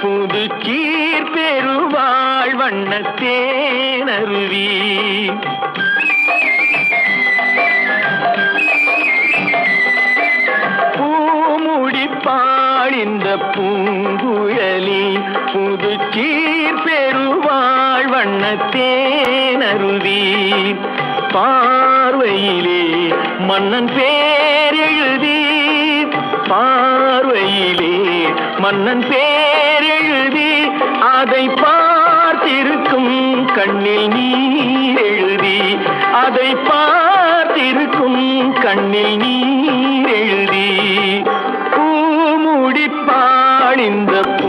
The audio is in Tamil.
புது சீர் பெருவாழ் வண்ணத்தேனருவி பூமுடிப்பாள் இந்த பூங்குழலி புது சீர் பெருவாழ் வண்ணத்தேனருவி பார்வையிலே மன்னன் பேரெழுதி பார்வையிலே மன்னன் பேரெழுதி அதை பார்த்திருக்கும் கண்ணில் நீர் எழுதி அதை பார்த்திருக்கும் கண்ணில் நீர் எழுதி பூமுடிப்பாள் இந்த